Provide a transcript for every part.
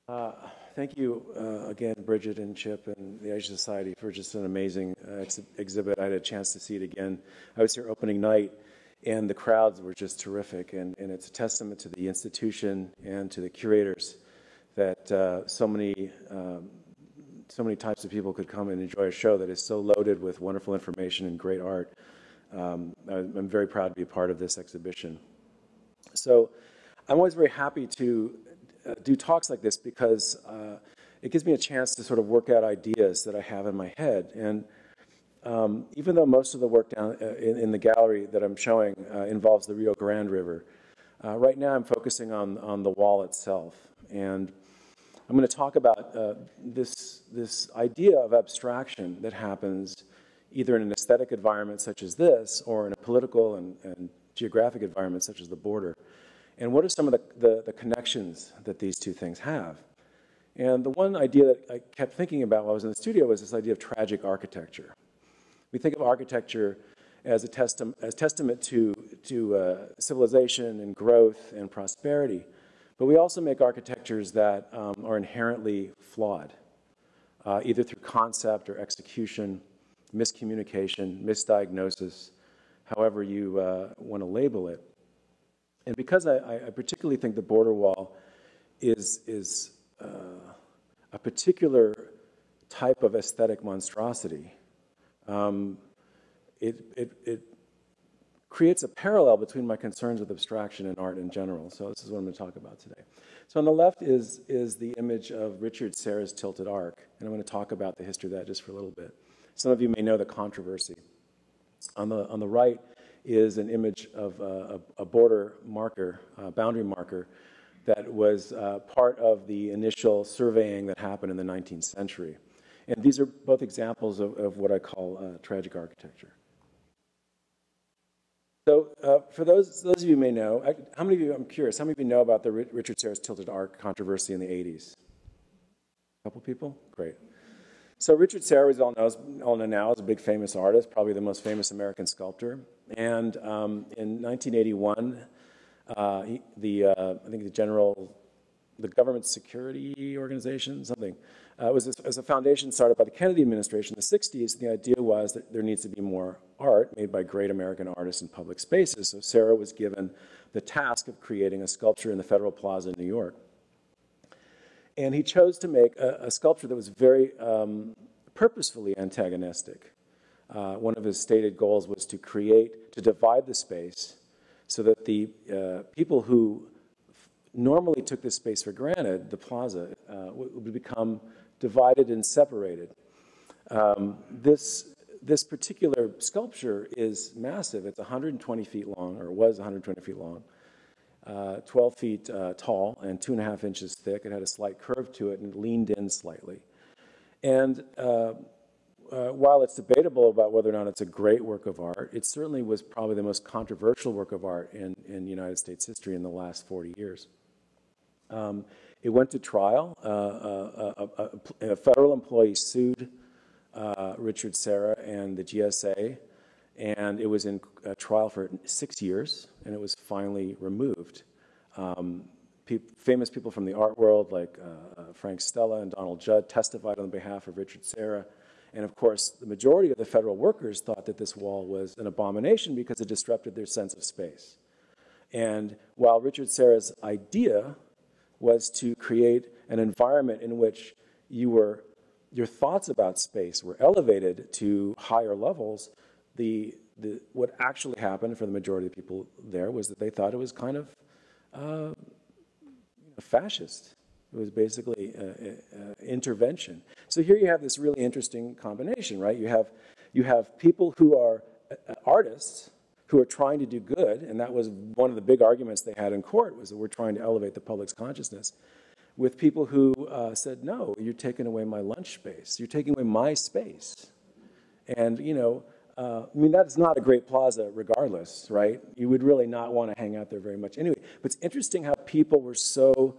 Uh, Thank you again, Bridget and Chip and the Asian Society for just an amazing exhibit. I had a chance to see it again. I was here opening night, and the crowds were just terrific. And it's a testament to the institution and to the curators that so many types of people could come and enjoy a show that is so loaded with wonderful information and great art. I'm very proud to be a part of this exhibition. So I'm always very happy to do talks like this because it gives me a chance to sort of work out ideas that I have in my head. And even though most of the work down in the gallery that I'm showing involves the Rio Grande River, right now I'm focusing on the wall itself. And I'm going to talk about this idea of abstraction that happens either in an aesthetic environment such as this or in a political and geographic environment such as the border. And what are some of the connections that these two things have? And the one idea that I kept thinking about while I was in the studio was this idea of tragic architecture. We think of architecture as testament to civilization and growth and prosperity, but we also make architectures that are inherently flawed, either through concept or execution, miscommunication, misdiagnosis, however you want to label it. And because I particularly think the border wall is a particular type of aesthetic monstrosity, it creates a parallel between my concerns with abstraction and art in general. So this is what I'm going to talk about today. So on the left is the image of Richard Serra's Tilted Arc, and I'm going to talk about the history of that just for a little bit. Some of you may know the controversy. On the right is an image of a border marker, boundary marker, that was part of the initial surveying that happened in the 19th century. And these are both examples of what I call tragic architecture. So for those of you who may know, how many of you, I'm curious, how many of you know about the Richard Serra's Tilted Arc controversy in the 80s? A couple people? Great. So Richard Serra is all known now as a big famous artist, probably the most famous American sculptor. And in 1981, I think the government security organization, something, was a foundation started by the Kennedy administration in the 60s. The idea was that there needs to be more art made by great American artists in public spaces. So Serra was given the task of creating a sculpture in the Federal Plaza in New York. And he chose to make a sculpture that was very purposefully antagonistic. One of his stated goals was to divide the space so that the people who normally took this space for granted, the plaza, would become divided and separated. This particular sculpture is massive. It's 120 feet long, or was 120 feet long. 12 feet tall and 2.5 inches thick. It had a slight curve to it and it leaned in slightly. And while it's debatable about whether or not it's a great work of art, it certainly was probably the most controversial work of art in United States history in the last 40 years. It went to trial. A federal employee sued Richard Serra and the GSA, and it was in trial for 6 years, and it was finally removed. Famous people from the art world like Frank Stella and Donald Judd testified on behalf of Richard Serra. And of course, the majority of the federal workers thought that this wall was an abomination because it disrupted their sense of space. And while Richard Serra's idea was to create an environment in which your thoughts about space were elevated to higher levels, what actually happened for the majority of the people there was that they thought it was kind of fascist. It was basically intervention. So here you have this really interesting combination, right? You have people who are artists who are trying to do good, and that was one of the big arguments they had in court, was that we're trying to elevate the public's consciousness, with people who said, no, you're taking away my lunch space. You're taking away my space. And, I mean, that's not a great plaza regardless, right? You would really not want to hang out there very much anyway. But it's interesting how people were so,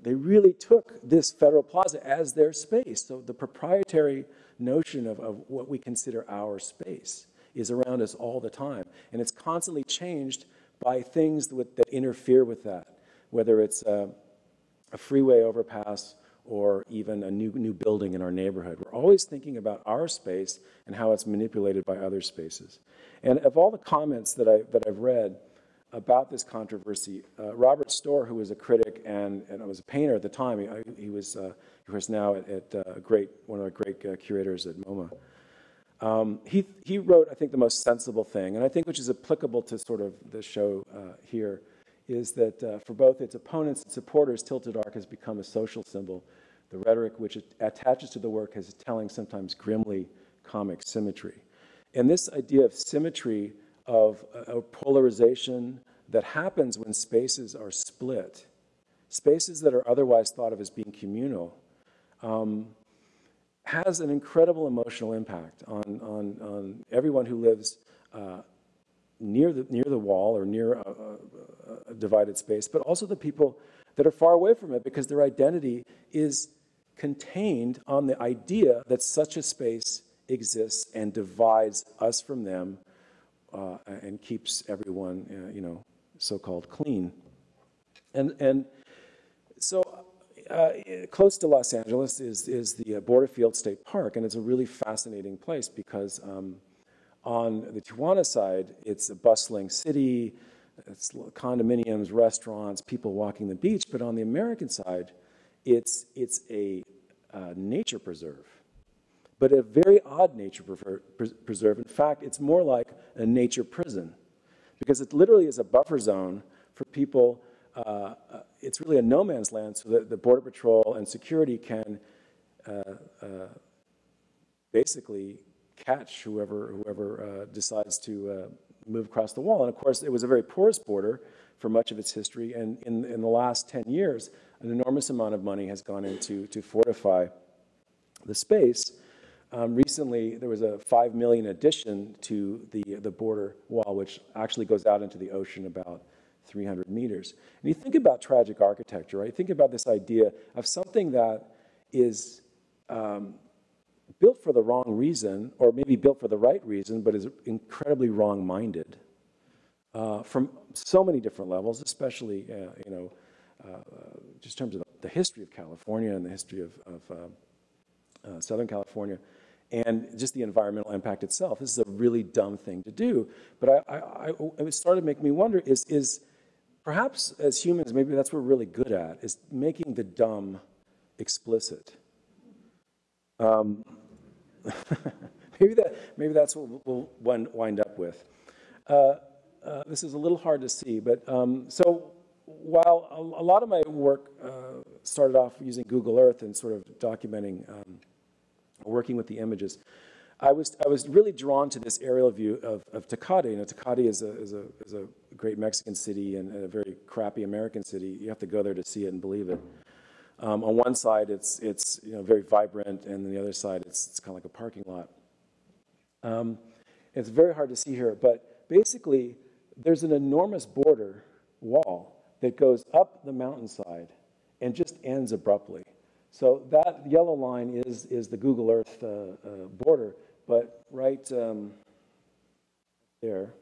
they really took this Federal Plaza as their space. So the proprietary notion of what we consider our space is around us all the time. And it's constantly changed by things that interfere with that. whether it's a freeway overpass or even a new building in our neighborhood. We're always thinking about our space and how it's manipulated by other spaces. And of all the comments that I've read about this controversy, Robert Storr, who was a critic and was a painter at the time, he was now at one of the great curators at MoMA. He wrote, I think, the most sensible thing, and I think which is applicable to sort of the show here, is that for both its opponents and supporters, Tilted Arc has become a social symbol. The rhetoric which it attaches to the work has a telling, sometimes grimly comic symmetry. And this idea of symmetry, of polarization that happens when spaces are split, spaces that are otherwise thought of as being communal, has an incredible emotional impact on everyone who lives near the wall or near a divided space, but also the people that are far away from it, because their identity is contained on the idea that such a space exists and divides us from them and keeps everyone, so-called clean. And so close to Los Angeles is the Borderfield State Park, and it's a really fascinating place because on the Tijuana side, it's a bustling city, it's condominiums, restaurants, people walking the beach, but on the American side, it's a nature preserve, but a very odd nature preserve. In fact, it's more like a nature prison, because it literally is a buffer zone for people. It's really a no man's land, so that the Border Patrol and security can basically catch whoever decides to move across the wall. And of course, it was a very porous border for much of its history, and in the last 10 years, an enormous amount of money has gone into to fortify the space. Recently, there was a $5 million addition to the border wall, which actually goes out into the ocean about 300 meters. And you think about tragic architecture, right? You think about this idea of something that is built for the wrong reason, or maybe built for the right reason, but is incredibly wrong-minded from so many different levels, especially, just in terms of the history of California and the history of Southern California, and just the environmental impact itself. This is a really dumb thing to do. But it started to make me wonder, is perhaps as humans, maybe that's what we're really good at, is making the dumb explicit. Maybe that's what we'll wind up with. This is a little hard to see, but so while a lot of my work started off using Google Earth and sort of documenting, working with the images, I was really drawn to this aerial view of Tecate. Tecate is a great Mexican city and a very crappy American city. You have to go there to see it and believe it. On one side, it's very vibrant, and on the other side, it's kind of like a parking lot. It's very hard to see here, but basically, there's an enormous border wall that goes up the mountainside and just ends abruptly. So that yellow line is the Google Earth border, but right there,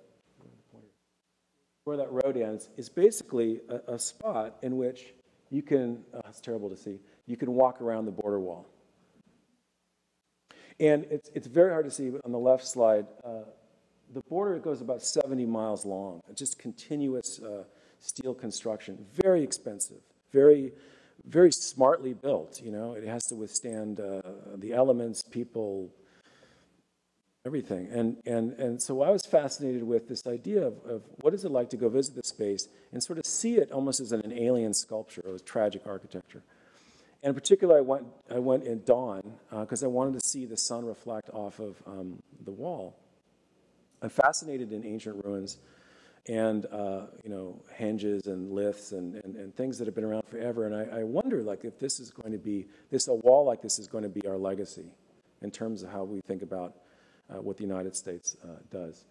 where that road ends, is basically a spot in which you can, it's terrible to see, you can walk around the border wall. And it's very hard to see, but on the left slide, the border goes about 70 miles long, just continuous steel construction, very expensive, very, very smartly built. It has to withstand the elements, people, everything. And so I was fascinated with this idea of what is it like to go visit the space and sort of see it almost as an alien sculpture. It was tragic architecture. And in particular, I went in dawn because I wanted to see the sun reflect off of the wall. I'm fascinated in ancient ruins and henges and lifts and things that have been around forever. And I wonder, like, if this is going to be a wall like this is going to be our legacy in terms of how we think about what the United States does.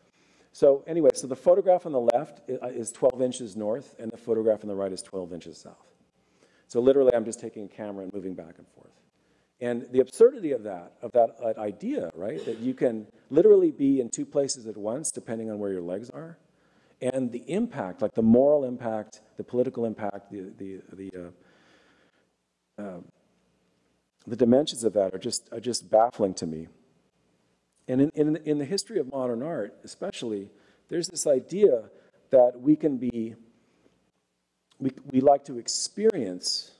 So anyway, so the photograph on the left is 12 inches north, and the photograph on the right is 12 inches south. So literally, I'm just taking a camera and moving back and forth. And the absurdity of that idea, right, that you can literally be in two places at once, depending on where your legs are, And the impact, like the moral impact, the political impact, the dimensions of that are just baffling to me. And in the history of modern art, especially, there's this idea that we like to experience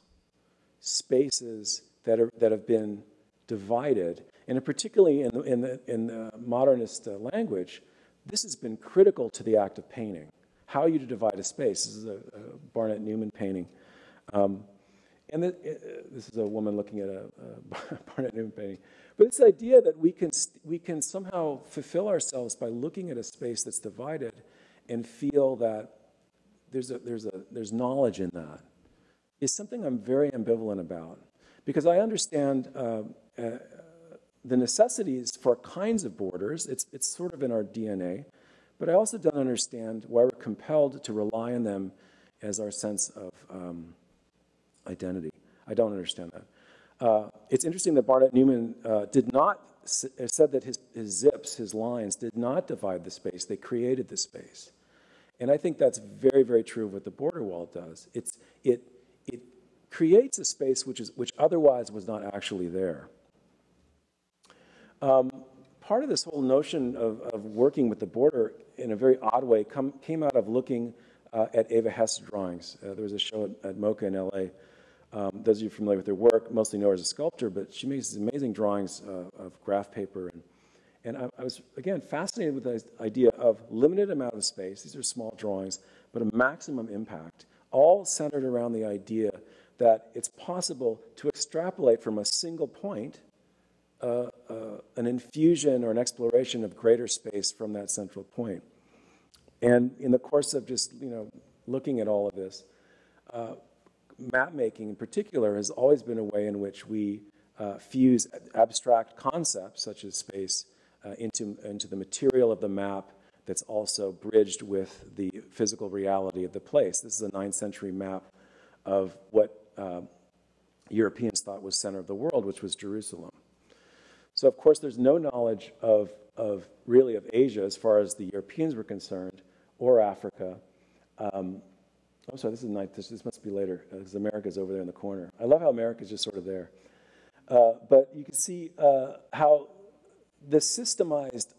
spaces that have been divided, and particularly in the modernist language, this has been critical to the act of painting. How you to divide a space. This is a Barnett Newman painting. This is a woman looking at a Barnett Newman painting. But this idea that we can somehow fulfill ourselves by looking at a space that's divided and feel that there's knowledge in that is something I'm very ambivalent about. Because I understand the necessities for kinds of borders. It's sort of in our DNA. But I also don't understand why we're compelled to rely on them as our sense of identity. I don't understand that. It's interesting that Barnett Newman said that his zips, his lines, did not divide the space. They created the space. And I think that's very, very true of what the border wall does. It creates a space which otherwise was not actually there. Part of this whole notion of working with the border in a very odd way came out of looking at Eva Hess drawings. There was a show at MoCA in LA. Those of you familiar with her work mostly know her as a sculptor, but she makes these amazing drawings of graph paper. And I was, again, fascinated with the idea of limited amount of space. These are small drawings, but a maximum impact, all centered around the idea that it's possible to extrapolate from a single point an infusion or an exploration of greater space from that central point. And in the course of just, looking at all of this, map making in particular has always been a way in which we fuse abstract concepts such as space into the material of the map that's also bridged with the physical reality of the place. This is a 9th century map of what Europeans thought was center of the world, which was Jerusalem. So of course there's no knowledge of really of Asia as far as the Europeans were concerned, or Africa. I'm sorry, this is night. This must be later, because America's over there in the corner. I love how America's just sort of there. But you can see how the systemized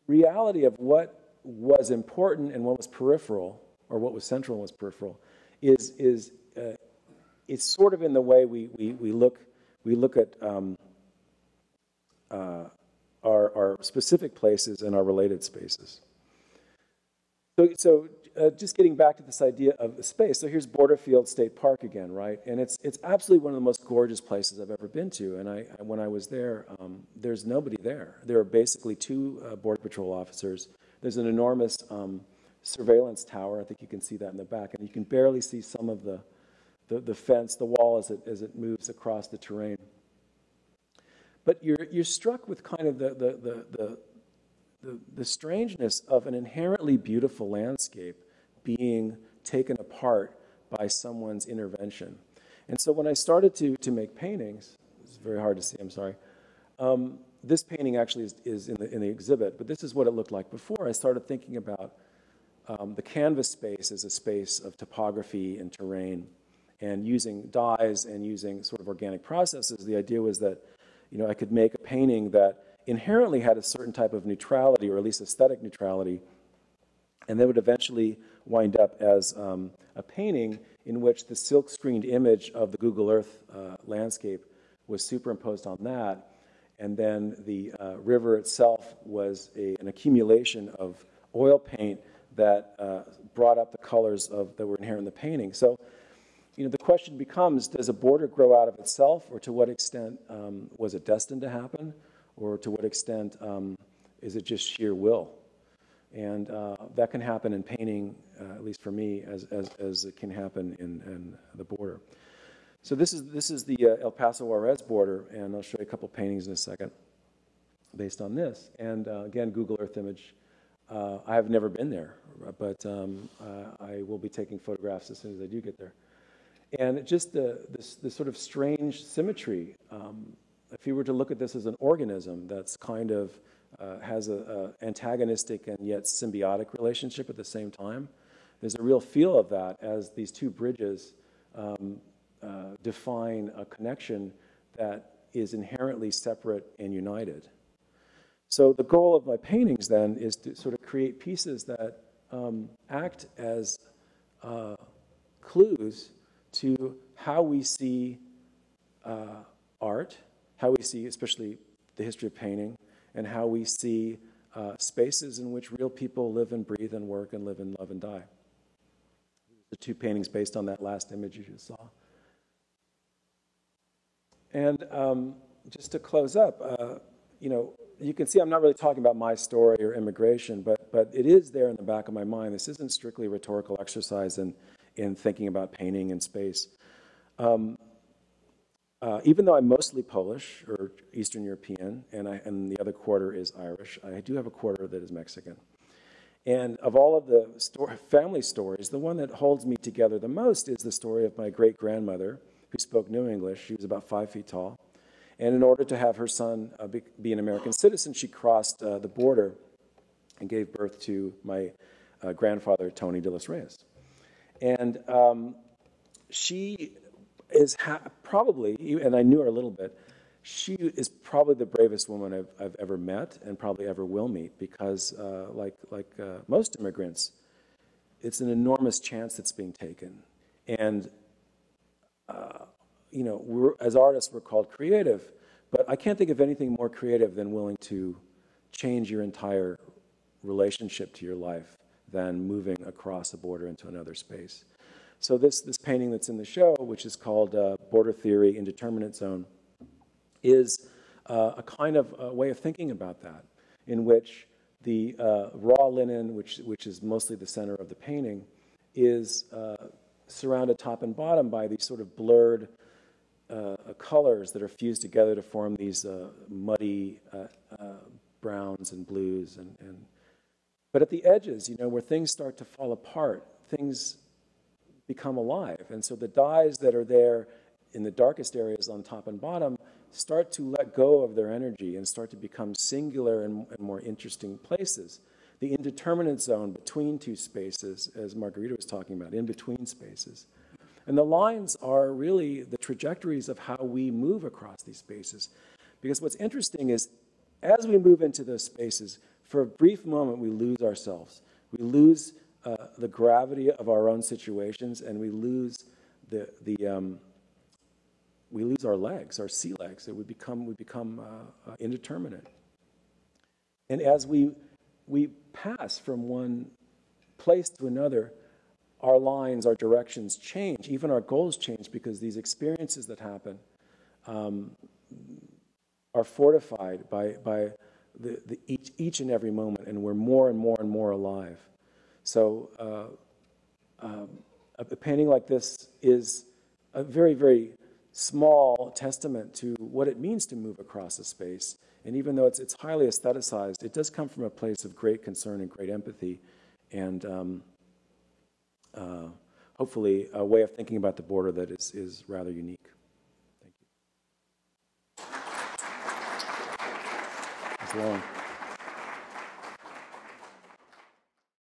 reality of what was important and what was peripheral, or what was central and was peripheral, is sort of in the way we look at our specific places and our related spaces. So just getting back to this idea of space. So here's Borderfield State Park again, right? And it's absolutely one of the most gorgeous places I've ever been to. And when I was there, there's nobody there. There are basically 2 Border Patrol officers. There's an enormous surveillance tower. I think you can see that in the back. And you can barely see some of the fence, the wall as it moves across the terrain. But you're struck with kind of the strangeness of an inherently beautiful landscape being taken apart by someone's intervention. And so when I started to make paintings, it's very hard to see, I'm sorry. This painting actually is in the exhibit, but this is what it looked like before. I started thinking about the canvas space as a space of topography and terrain, and using dyes and using sort of organic processes. The idea was that I could make a painting that inherently had a certain type of neutrality, or at least aesthetic neutrality, and then would eventually wind up as a painting in which the silk-screened image of the Google Earth landscape was superimposed on that, and then the river itself was an accumulation of oil paint that brought up the colors that were inherent in the painting. So, the question becomes, does a border grow out of itself, or to what extent was it destined to happen, or to what extent is it just sheer will? And that can happen in painting, at least for me, as it can happen in the border. So this is the El Paso Juarez border, and I'll show you a couple paintings in a second based on this. And again, Google Earth image. I have never been there, but I will be taking photographs as soon as I do get there. And just this sort of strange symmetry. If you were to look at this as an organism that's kind of has a antagonistic and yet symbiotic relationship at the same time. There's a real feel of that as these two bridges define a connection that is inherently separate and united. So the goal of my paintings then is to sort of create pieces that act as clues to how we see art, how we see especially the history of painting, and how we see spaces in which real people live and breathe and work and live and love and die. The two paintings based on that last image you just saw. And just to close up, you know, you can see I'm not really talking about my story or immigration, but it is there in the back of my mind. This isn't strictly a rhetorical exercise in thinking about painting and space. Even though I'm mostly Polish or Eastern European, and the other quarter is Irish, I do have a quarter that is Mexican. And of all of the family stories, the one that holds me together the most is the story of my great-grandmother, who spoke no English. She was about 5 feet tall. And in order to have her son be an American citizen, she crossed the border and gave birth to my grandfather, Tony de los Reyes. And she is probably, and I knew her a little bit, she is probably the bravest woman I've ever met and probably ever will meet, because like most immigrants, it's an enormous chance that's being taken. And you know, as artists, we're called creative, but I can't think of anything more creative than willing to change your entire relationship to your life than moving across a border into another space. So this painting that's in the show, which is called Border Theory, Indeterminate Zone, is a kind of way of thinking about that, in which the raw linen, which is mostly the center of the painting, is surrounded top and bottom by these sort of blurred colors that are fused together to form these muddy browns and blues. But at the edges, you know, where things start to fall apart, things become alive. And so the dyes that are there in the darkest areas on top and bottom start to let go of their energy and start to become singular and more interesting places. The indeterminate zone between two spaces, as Margarita was talking about, in between spaces. And the lines are really the trajectories of how we move across these spaces. Because what's interesting is, as we move into those spaces, for a brief moment we lose ourselves. We lose the gravity of our own situations, and we lose we lose our legs, our sea legs. We become indeterminate. And as we pass from one place to another, our lines, our directions change. Even our goals change, because these experiences that happen are fortified by each and every moment, and we're more and more and more alive. So a painting like this is a very, very small testament to what it means to move across a space. And even though it's highly aestheticized, it does come from a place of great concern and great empathy, and hopefully a way of thinking about the border that is rather unique. Thank you. It's long.